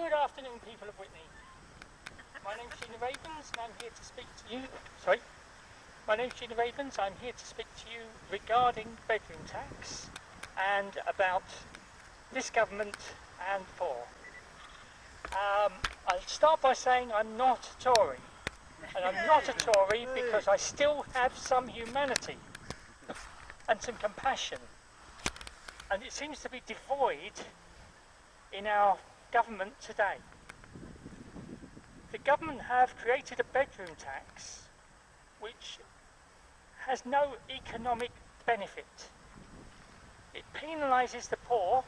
Good afternoon, people of Whitney. My name's Gina Ravens and I'm here to speak to you. My name's Gina Ravens. I'm here to speak to you regarding bedroom tax and about this government and poor. I'll start by saying I'm not a Tory. And I'm not a Tory because I still have some humanity and some compassion. And it seems to be devoid in our government today. The government have created a bedroom tax which has no economic benefit. It penalises the poor,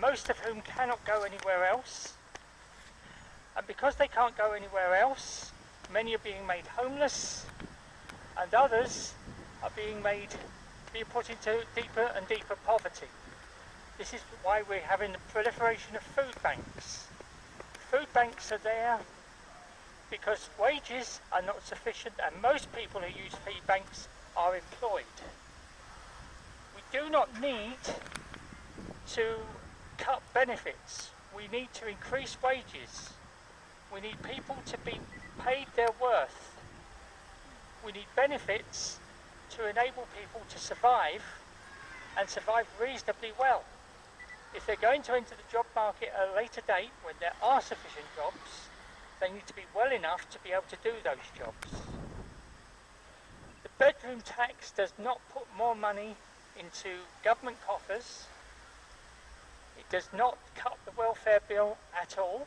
most of whom cannot go anywhere else, and because they can't go anywhere else, many are being made homeless and others are being put into deeper and deeper poverty. This is why we're having the proliferation of food banks. Food banks are there because wages are not sufficient and most people who use food banks are employed. We do not need to cut benefits. We need to increase wages. We need people to be paid their worth. We need benefits to enable people to survive and survive reasonably well. If they're going to enter the job market at a later date when there are sufficient jobs, they need to be well enough to be able to do those jobs. The bedroom tax does not put more money into government coffers. It does not cut the welfare bill at all.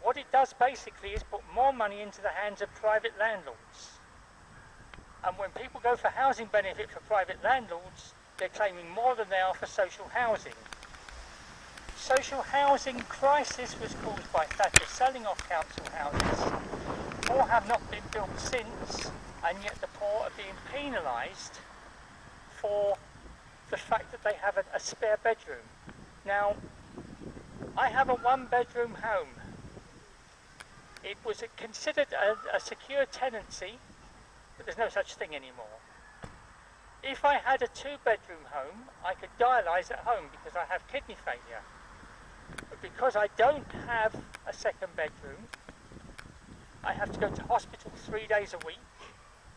What it does basically is put more money into the hands of private landlords. And when people go for housing benefit for private landlords, they're claiming more than they are for social housing. Social housing crisis was caused by Thatcher selling off council houses. More have not been built since, and yet the poor are being penalised for the fact that they have a spare bedroom. Now, I have a one-bedroom home. It was considered a secure tenancy, but there's no such thing anymore. If I had a two-bedroom home, I could dialyse at home because I have kidney failure. But because I don't have a second bedroom, I have to go to hospital 3 days a week.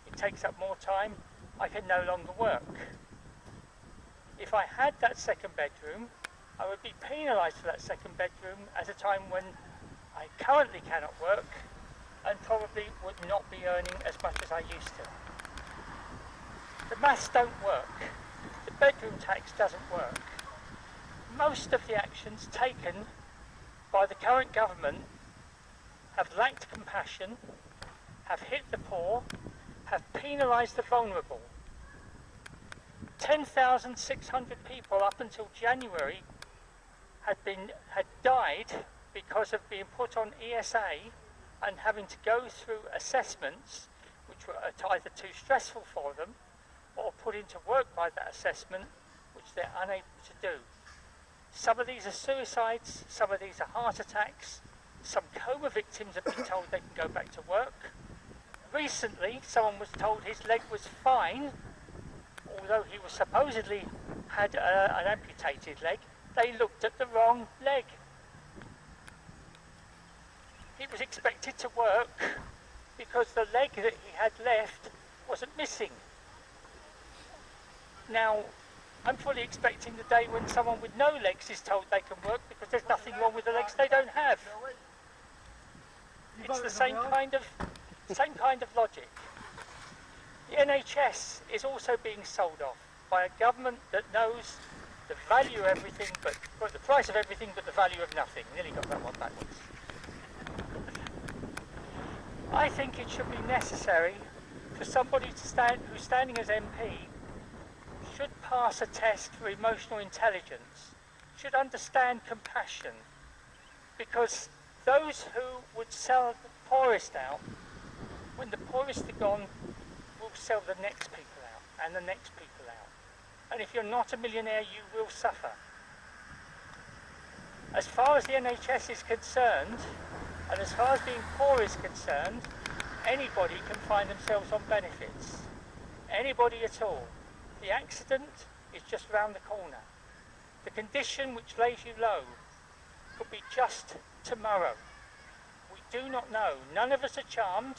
It takes up more time. I can no longer work. If I had that second bedroom, I would be penalised for that second bedroom at a time when I currently cannot work and probably would not be earning as much as I used to. The maths don't work. The bedroom tax doesn't work. Most of the actions taken by the current government have lacked compassion, have hit the poor, have penalised the vulnerable. 10,600 people up until January had died because of being put on ESA and having to go through assessments which were either too stressful for them or put into work by that assessment, which they're unable to do. Some of these are suicides, some of these are heart attacks, some coma victims have been told they can go back to work. Recently, someone was told his leg was fine, although he was supposedly had an amputated leg. They looked at the wrong leg. He was expected to work because the leg that he had left wasn't missing. Now, I'm fully expecting the day when someone with no legs is told they can work because there's nothing wrong with the legs they don't have. It's the same kind of logic. The NHS is also being sold off by a government that knows the value of everything, but the price of everything, but the value of nothing. Nearly got that one backwards. I think it should be necessary for somebody who's standing as MP should pass a test for emotional intelligence, should understand compassion, because those who would sell the poorest out, when the poorest are gone, will sell the next people out, and the next people out. And if you're not a millionaire, you will suffer. As far as the NHS is concerned, and as far as being poor is concerned, anybody can find themselves on benefits. Anybody at all. The accident is just round the corner. The condition which lays you low could be just tomorrow. We do not know. None of us are charmed.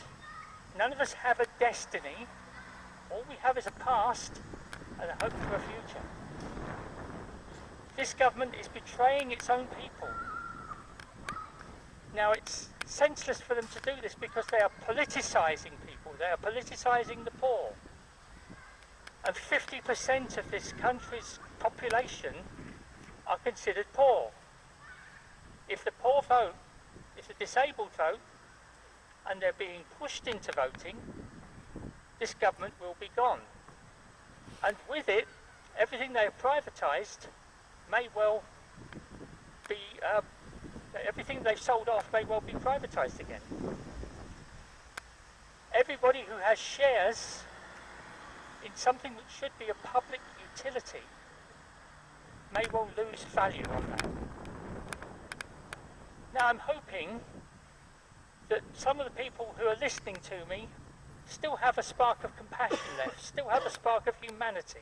None of us have a destiny. All we have is a past and a hope for a future. This government is betraying its own people. Now, it's senseless for them to do this because they are politicising people. They are politicising the poor. And 50% of this country's population are considered poor. If the poor vote, if the disabled vote, and they're being pushed into voting, this government will be gone. And with it, everything they have privatised may well be, everything they've sold off may well be privatised again. Everybody who has shares in something that should be a public utility may well lose value on that. Now, I'm hoping that some of the people who are listening to me still have a spark of compassion left, still have a spark of humanity.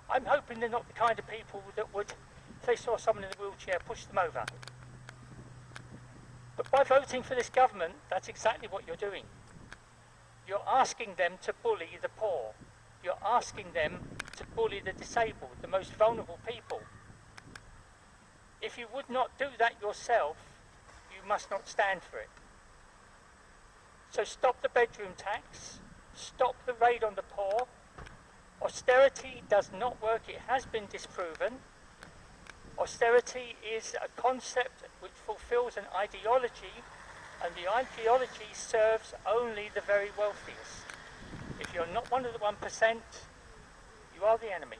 I'm hoping they're not the kind of people that would, if they saw someone in a wheelchair, push them over. But by voting for this government, that's exactly what you're doing. You're asking them to bully the poor. You're asking them to bully the disabled, the most vulnerable people. If you would not do that yourself, you must not stand for it. So stop the bedroom tax, stop the raid on the poor. Austerity does not work, it has been disproven. Austerity is a concept which fulfills an ideology, and the ideology serves only the very wealthiest. If you're not one of the 1%, you are the enemy.